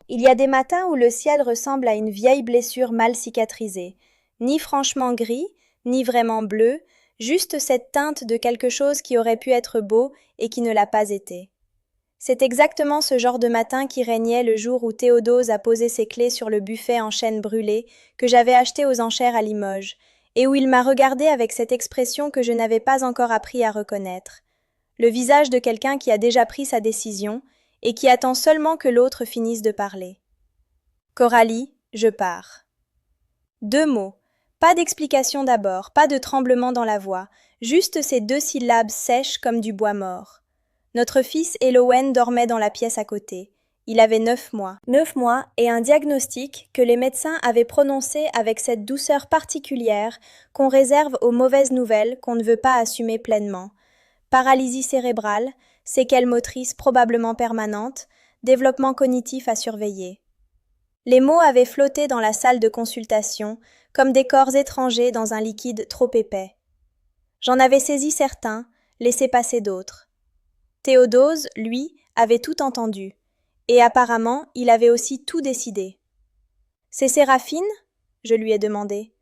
Il y a des matins où le ciel ressemble à une vieille blessure mal cicatrisée, ni franchement gris, ni vraiment bleu, juste cette teinte de quelque chose qui aurait pu être beau et qui ne l'a pas été. C'est exactement ce genre de matin qui régnait le jour où Théodose a posé ses clés sur le buffet en chêne brûlé que j'avais acheté aux enchères à Limoges, et où il m'a regardé avec cette expression que je n'avais pas encore appris à reconnaître. Le visage de quelqu'un qui a déjà pris sa décision et qui attend seulement que l'autre finisse de parler. Coralie, je pars. 2 mots. Pas d'explication d'abord, pas de tremblement dans la voix, juste ces 2 syllabes sèches comme du bois mort. Notre fils Elowen dormait dans la pièce à côté. Il avait 9 mois. 9 mois et un diagnostic que les médecins avaient prononcé avec cette douceur particulière qu'on réserve aux mauvaises nouvelles qu'on ne veut pas assumer pleinement. Paralysie cérébrale, séquelles motrices probablement permanentes, développement cognitif à surveiller. Les mots avaient flotté dans la salle de consultation, comme des corps étrangers dans un liquide trop épais. J'en avais saisi certains, laissé passer d'autres. Théodose, lui, avait tout entendu, et apparemment, il avait aussi tout décidé. C'est Séraphine ? Je lui ai demandé.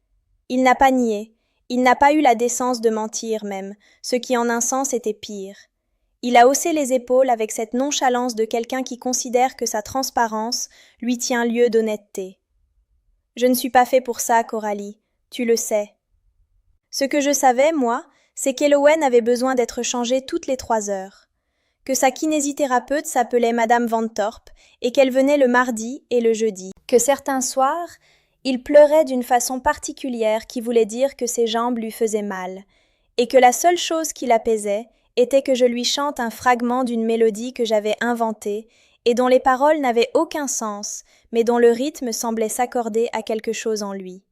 Il n'a pas nié, il n'a pas eu la décence de mentir même, ce qui en un sens était pire. Il a haussé les épaules avec cette nonchalance de quelqu'un qui considère que sa transparence lui tient lieu d'honnêteté. Je ne suis pas fait pour ça, Coralie, tu le sais. Ce que je savais, moi, c'est qu'Elowen avait besoin d'être changé toutes les 3 heures, que sa kinésithérapeute s'appelait Madame Van Torp et qu'elle venait le mardi et le jeudi, que certains soirs, il pleurait d'une façon particulière qui voulait dire que ses jambes lui faisaient mal, et que la seule chose qui l'apaisait était que je lui chante un fragment d'une mélodie que j'avais inventée et dont les paroles n'avaient aucun sens, mais dont le rythme semblait s'accorder à quelque chose en lui.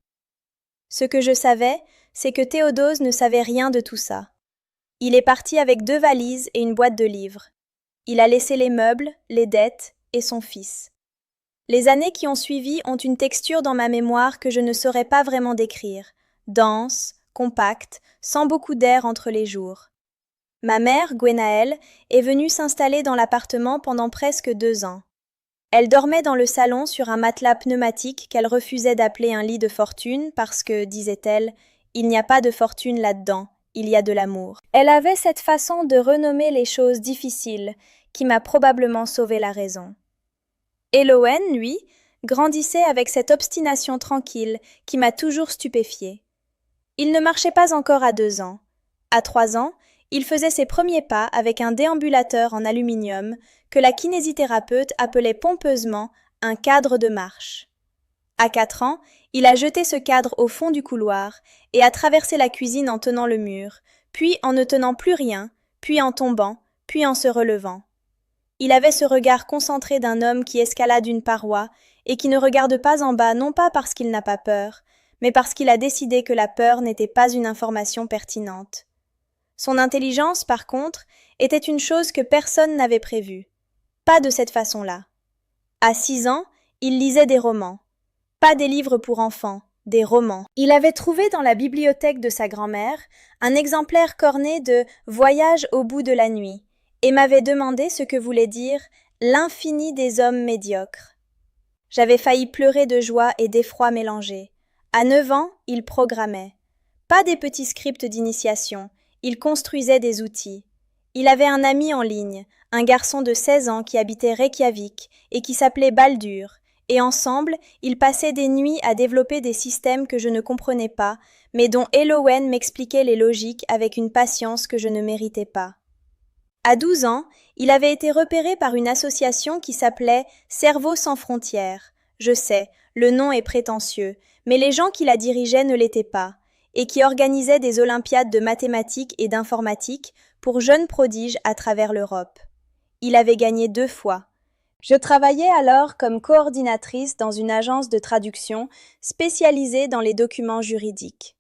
Ce que je savais, c'est que Théodose ne savait rien de tout ça. Il est parti avec 2 valises et une boîte de livres. Il a laissé les meubles, les dettes et son fils. Les années qui ont suivi ont une texture dans ma mémoire que je ne saurais pas vraiment décrire, dense, compacte, sans beaucoup d'air entre les jours. Ma mère, Gwenaëlle, est venue s'installer dans l'appartement pendant presque 2 ans. Elle dormait dans le salon sur un matelas pneumatique qu'elle refusait d'appeler un lit de fortune parce que, disait-elle, il n'y a pas de fortune là-dedans, il y a de l'amour. Elle avait cette façon de renommer les choses difficiles qui m'a probablement sauvé la raison. Elowen, lui, grandissait avec cette obstination tranquille qui m'a toujours stupéfiée. Il ne marchait pas encore à 2 ans. À 3 ans, il faisait ses premiers pas avec un déambulateur en aluminium que la kinésithérapeute appelait pompeusement un cadre de marche. À 4 ans, il a jeté ce cadre au fond du couloir et a traversé la cuisine en tenant le mur, puis en ne tenant plus rien, puis en tombant, puis en se relevant. Il avait ce regard concentré d'un homme qui escalade une paroi et qui ne regarde pas en bas non pas parce qu'il n'a pas peur, mais parce qu'il a décidé que la peur n'était pas une information pertinente. Son intelligence, par contre, était une chose que personne n'avait prévue. Pas de cette façon-là. À 6 ans, il lisait des romans. Pas des livres pour enfants, des romans. Il avait trouvé dans la bibliothèque de sa grand-mère un exemplaire corné de Voyage au bout de la nuit et m'avait demandé ce que voulait dire l'infini des hommes médiocres. J'avais failli pleurer de joie et d'effroi mélangés. À 9 ans, il programmait. Pas des petits scripts d'initiation, il construisait des outils. Il avait un ami en ligne, un garçon de 16 ans qui habitait Reykjavik et qui s'appelait Baldur, et ensemble, ils passaient des nuits à développer des systèmes que je ne comprenais pas, mais dont Elowen m'expliquait les logiques avec une patience que je ne méritais pas. À 12 ans, il avait été repéré par une association qui s'appelait Cerveau sans frontières. Je sais, le nom est prétentieux, mais les gens qui la dirigeaient ne l'étaient pas, et qui organisaient des olympiades de mathématiques et d'informatique pour jeunes prodiges à travers l'Europe. Il avait gagné 2 fois. Je travaillais alors comme coordinatrice dans une agence de traduction spécialisée dans les documents juridiques.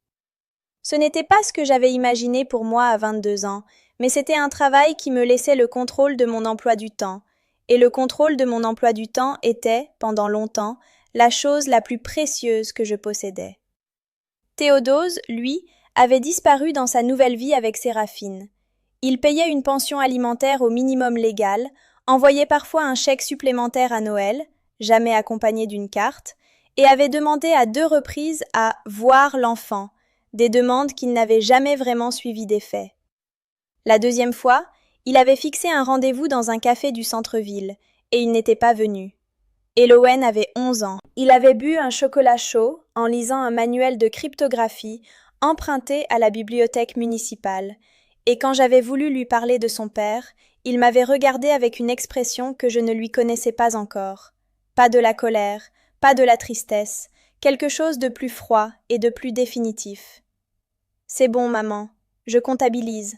Ce n'était pas ce que j'avais imaginé pour moi à 22 ans, mais c'était un travail qui me laissait le contrôle de mon emploi du temps. Et le contrôle de mon emploi du temps était, pendant longtemps, la chose la plus précieuse que je possédais. Théodose, lui, avait disparu dans sa nouvelle vie avec Séraphine. Il payait une pension alimentaire au minimum légal, envoyait parfois un chèque supplémentaire à Noël, jamais accompagné d'une carte, et avait demandé à 2 reprises à voir l'enfant, des demandes qu'il n'avait jamais vraiment suivies d'effet. La deuxième fois, il avait fixé un rendez-vous dans un café du centre-ville, et il n'était pas venu. Elowen avait 11 ans. Il avait bu un chocolat chaud en lisant un manuel de cryptographie emprunté à la bibliothèque municipale, et quand j'avais voulu lui parler de son père, il m'avait regardé avec une expression que je ne lui connaissais pas encore. Pas de la colère, pas de la tristesse, quelque chose de plus froid et de plus définitif. C'est bon, maman, je comptabilise.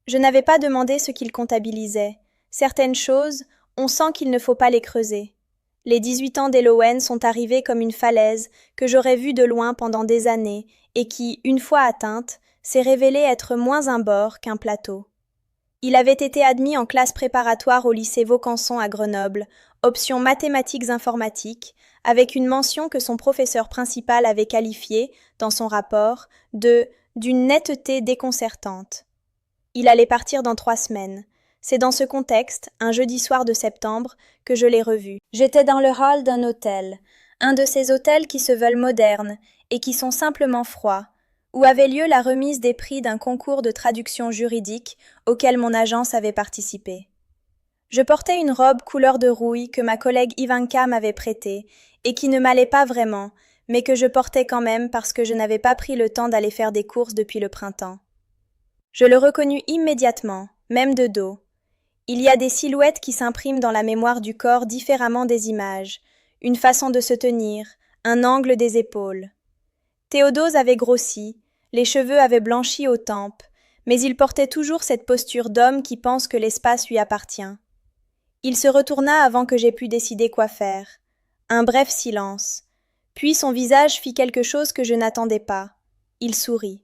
Je n'avais pas demandé ce qu'il comptabilisait. Certaines choses, on sent qu'il ne faut pas les creuser. Les 18 ans d'Elowen sont arrivés comme une falaise que j'aurais vue de loin pendant des années et qui, une fois atteinte, s'est révélée être moins un bord qu'un plateau. Il avait été admis en classe préparatoire au lycée Vaucanson à Grenoble, option mathématiques informatiques, avec une mention que son professeur principal avait qualifiée, dans son rapport, d'une netteté déconcertante. Il allait partir dans 3 semaines. C'est dans ce contexte, un jeudi soir de septembre, que je l'ai revu. J'étais dans le hall d'un hôtel, un de ces hôtels qui se veulent modernes et qui sont simplement froids, où avait lieu la remise des prix d'un concours de traduction juridique auquel mon agence avait participé. Je portais une robe couleur de rouille que ma collègue Ivanka m'avait prêtée et qui ne m'allait pas vraiment, mais que je portais quand même parce que je n'avais pas pris le temps d'aller faire des courses depuis le printemps. Je le reconnus immédiatement, même de dos. Il y a des silhouettes qui s'impriment dans la mémoire du corps différemment des images, une façon de se tenir, un angle des épaules. Théodose avait grossi, les cheveux avaient blanchi aux tempes, mais il portait toujours cette posture d'homme qui pense que l'espace lui appartient. Il se retourna avant que j'aie pu décider quoi faire. Un bref silence. Puis son visage fit quelque chose que je n'attendais pas. Il sourit.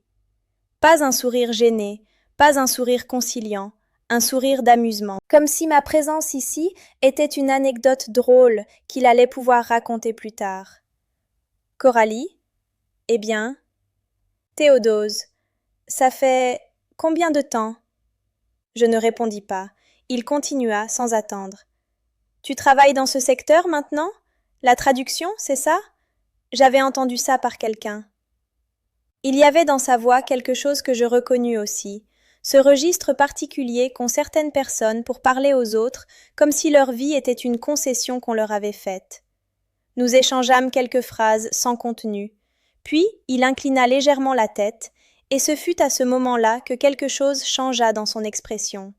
Pas un sourire gêné, pas un sourire conciliant, un sourire d'amusement, comme si ma présence ici était une anecdote drôle qu'il allait pouvoir raconter plus tard. Coralie? Eh bien? Théodose, ça fait combien de temps? Je ne répondis pas. Il continua sans attendre. Tu travailles dans ce secteur maintenant? La traduction, c'est ça? J'avais entendu ça par quelqu'un. Il y avait dans sa voix quelque chose que je reconnus aussi, ce registre particulier qu'ont certaines personnes pour parler aux autres comme si leur vie était une concession qu'on leur avait faite. Nous échangeâmes quelques phrases sans contenu, puis il inclina légèrement la tête, et ce fut à ce moment-là que quelque chose changea dans son expression.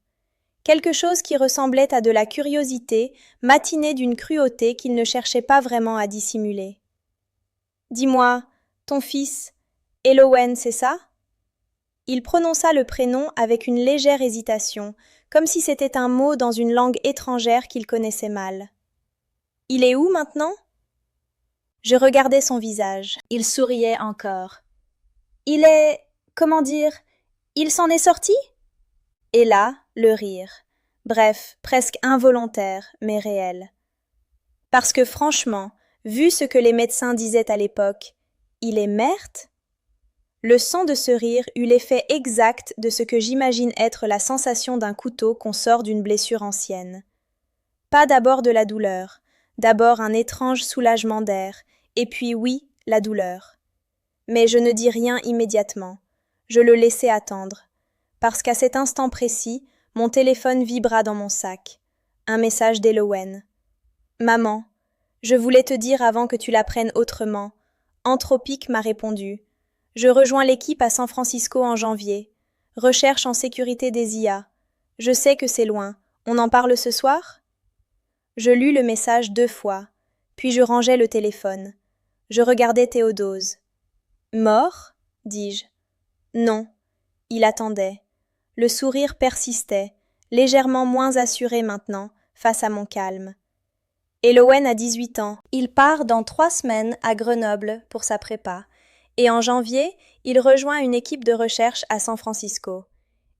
Quelque chose qui ressemblait à de la curiosité, matinée d'une cruauté qu'il ne cherchait pas vraiment à dissimuler. « Dis-moi, ton fils, Elowen, c'est ça ?» Il prononça le prénom avec une légère hésitation, comme si c'était un mot dans une langue étrangère qu'il connaissait mal. « Il est où maintenant ?» Je regardais son visage. Il souriait encore. « Il est... comment dire... il s'en est sorti ?» Et là, le rire. Bref, presque involontaire, mais réel. Parce que franchement, vu ce que les médecins disaient à l'époque, il est merte? Le son de ce rire eut l'effet exact de ce que j'imagine être la sensation d'un couteau qu'on sort d'une blessure ancienne. Pas d'abord de la douleur, d'abord un étrange soulagement d'air, et puis oui, la douleur. Mais je ne dis rien immédiatement. Je le laissai attendre. Parce qu'à cet instant précis, mon téléphone vibra dans mon sac. Un message d'Elowen. « Maman, je voulais te dire avant que tu l'apprennes autrement. Anthropique m'a répondu. Je rejoins l'équipe à San Francisco en janvier. Recherche en sécurité des IA. Je sais que c'est loin. On en parle ce soir ?» Je lus le message 2 fois, puis je rangeai le téléphone. Je regardais Théodose. « Mort ?» dis-je. « Non. » Il attendait. Le sourire persistait, légèrement moins assuré maintenant, face à mon calme. Elowen a 18 ans. Il part dans 3 semaines à Grenoble pour sa prépa. Et en janvier, il rejoint une équipe de recherche à San Francisco.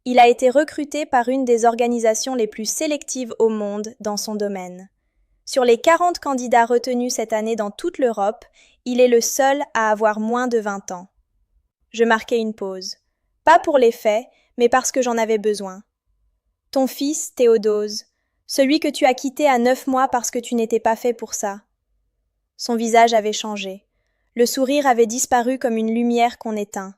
Il a été recruté par une des organisations les plus sélectives au monde dans son domaine. Sur les 40 candidats retenus cette année dans toute l'Europe, il est le seul à avoir moins de 20 ans. Je marquai une pause. Pas pour les faits, mais parce que j'en avais besoin. Ton fils, Théodose, Celui que tu as quitté à 9 mois parce que tu n'étais pas fait pour ça. Son visage avait changé. Le sourire avait disparu comme une lumière qu'on éteint.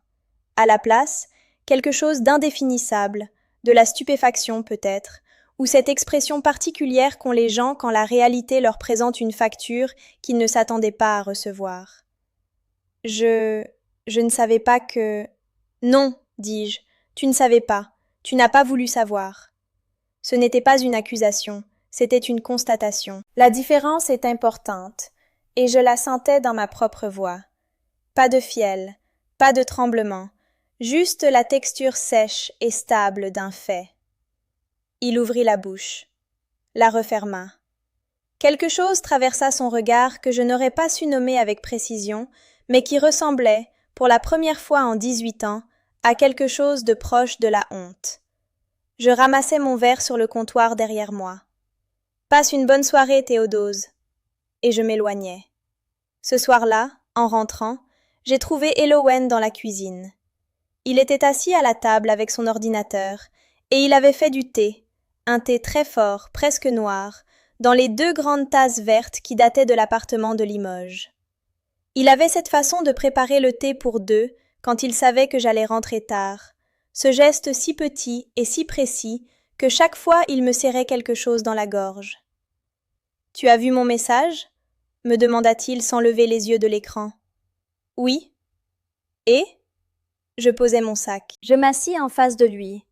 À la place, quelque chose d'indéfinissable, de la stupéfaction peut-être, ou cette expression particulière qu'ont les gens quand la réalité leur présente une facture qu'ils ne s'attendaient pas à recevoir. Je ne savais pas que... Non, dis-je, tu ne savais pas, tu n'as pas voulu savoir. Ce n'était pas une accusation, c'était une constatation. La différence est importante, et je la sentais dans ma propre voix. Pas de fiel, pas de tremblement, juste la texture sèche et stable d'un fait. Il ouvrit la bouche, la referma. Quelque chose traversa son regard que je n'aurais pas su nommer avec précision, mais qui ressemblait, pour la première fois en 18 ans, à quelque chose de proche de la honte. Je ramassai mon verre sur le comptoir derrière moi. Passe une bonne soirée, Théodose. Et je m'éloignai. Ce soir-là, en rentrant, j'ai trouvé Elowen dans la cuisine. Il était assis à la table avec son ordinateur, et il avait fait du thé, un thé très fort, presque noir, dans les 2 grandes tasses vertes qui dataient de l'appartement de Limoges. Il avait cette façon de préparer le thé pour 2 quand il savait que j'allais rentrer tard, ce geste si petit et si précis que chaque fois il me serrait quelque chose dans la gorge. « Tu as vu mon message ?» me demanda-t-il sans lever les yeux de l'écran. « Oui. »« Et ?» Je posai mon sac. Je m'assis en face de lui.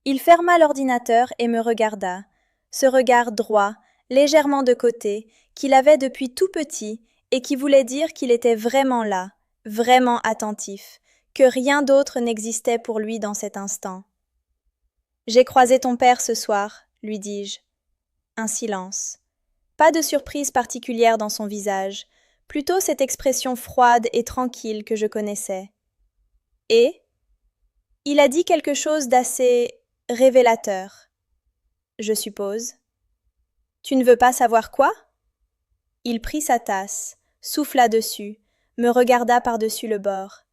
Il ferma l'ordinateur et me regarda, ce regard droit, légèrement de côté, qu'il avait depuis tout petit et qui voulait dire qu'il était vraiment là, vraiment attentif, que rien d'autre n'existait pour lui dans cet instant. « J'ai croisé ton père ce soir, lui dis-je. Un silence. Pas de surprise particulière dans son visage, plutôt cette expression froide et tranquille que je connaissais. Et il a dit quelque chose d'assez révélateur, je suppose. Tu ne veux pas savoir quoi? Il prit sa tasse, souffla dessus, me regarda par-dessus le bord.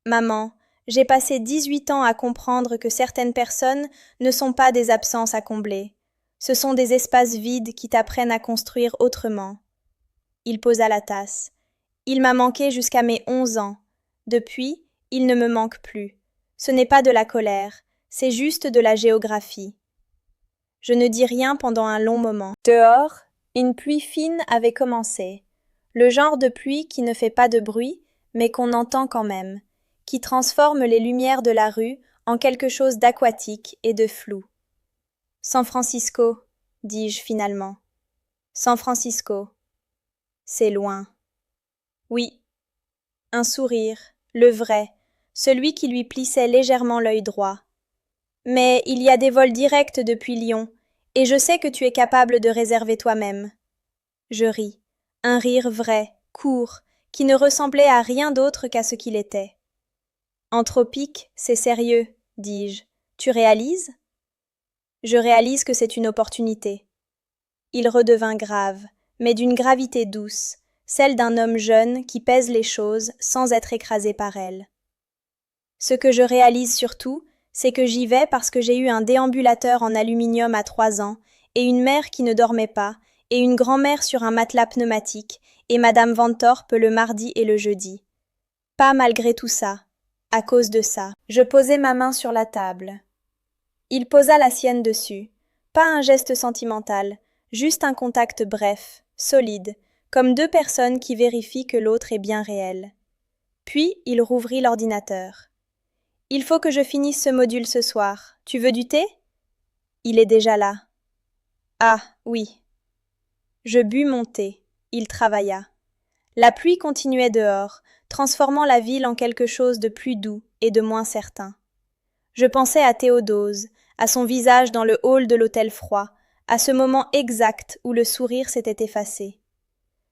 Maman, j'ai passé 18 ans à comprendre que certaines personnes ne sont pas des absences à combler. Ce sont des espaces vides qui t'apprennent à construire autrement. Il posa la tasse. Il m'a manqué jusqu'à mes 11 ans. Depuis, il ne me manque plus. Ce n'est pas de la colère, c'est juste de la géographie. Je ne dis rien pendant un long moment. Dehors, une pluie fine avait commencé. Le genre de pluie qui ne fait pas de bruit, mais qu'on entend quand même, qui transforme les lumières de la rue en quelque chose d'aquatique et de flou. San Francisco, dis-je finalement. San Francisco. C'est loin. Oui. Un sourire, le vrai, celui qui lui plissait légèrement l'œil droit. Mais il y a des vols directs depuis Lyon, et je sais que tu es capable de réserver toi-même. Je ris, un rire vrai, court, qui ne ressemblait à rien d'autre qu'à ce qu'il était. En tropique, c'est sérieux, dis-je. Tu réalises? Je réalise que c'est une opportunité. Il redevint grave, mais d'une gravité douce, celle d'un homme jeune qui pèse les choses sans être écrasé par elles. Ce que je réalise surtout, c'est que j'y vais parce que j'ai eu un déambulateur en aluminium à 3 ans, et une mère qui ne dormait pas, et une grand-mère sur un matelas pneumatique, et Madame Van Torp le mardi et le jeudi. Pas malgré tout ça, à cause de ça. Je posai ma main sur la table. Il posa la sienne dessus. Pas un geste sentimental, juste un contact bref, solide, comme 2 personnes qui vérifient que l'autre est bien réel. Puis il rouvrit l'ordinateur. « Il faut que je finisse ce module ce soir. Tu veux du thé ?» Il est déjà là. « Ah, oui. » Je bus mon thé. Il travailla. La pluie continuait dehors, transformant la ville en quelque chose de plus doux et de moins certain. Je pensais à Théodose, à son visage dans le hall de l'hôtel froid, à ce moment exact où le sourire s'était effacé.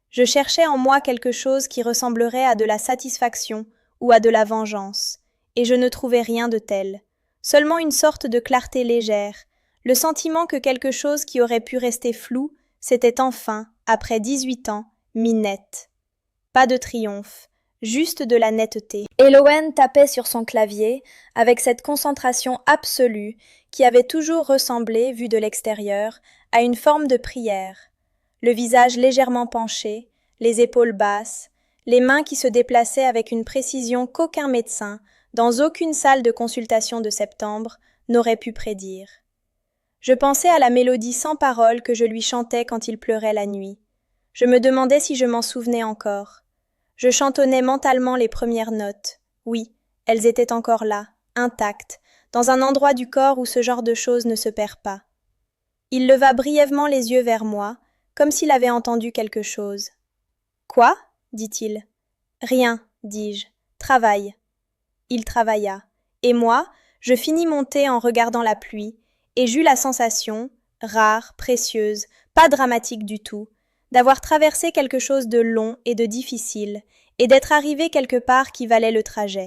Je cherchais en moi quelque chose qui ressemblerait à de la satisfaction ou à de la vengeance, et je ne trouvais rien de tel, seulement une sorte de clarté légère, le sentiment que quelque chose qui aurait pu rester flou s'était enfin, après 18 ans, mis net. Pas de triomphe, juste de la netteté. Elowen tapait sur son clavier avec cette concentration absolue qui avait toujours ressemblé, vue de l'extérieur, à une forme de prière, le visage légèrement penché, les épaules basses, les mains qui se déplaçaient avec une précision qu'aucun médecin, dans aucune salle de consultation de septembre, n'aurait pu prédire. Je pensais à la mélodie sans parole que je lui chantais quand il pleurait la nuit. Je me demandais si je m'en souvenais encore. Je chantonnais mentalement les premières notes. Oui, elles étaient encore là, intactes, dans un endroit du corps où ce genre de choses ne se perd pas. Il leva brièvement les yeux vers moi, comme s'il avait entendu quelque chose. « Quoi » dit-il. « Rien, dis-je. Travaille. » Il travailla. Et moi, je finis mon thé en regardant la pluie, et j'eus la sensation, rare, précieuse, pas dramatique du tout, d'avoir traversé quelque chose de long et de difficile, et d'être arrivé quelque part qui valait le trajet.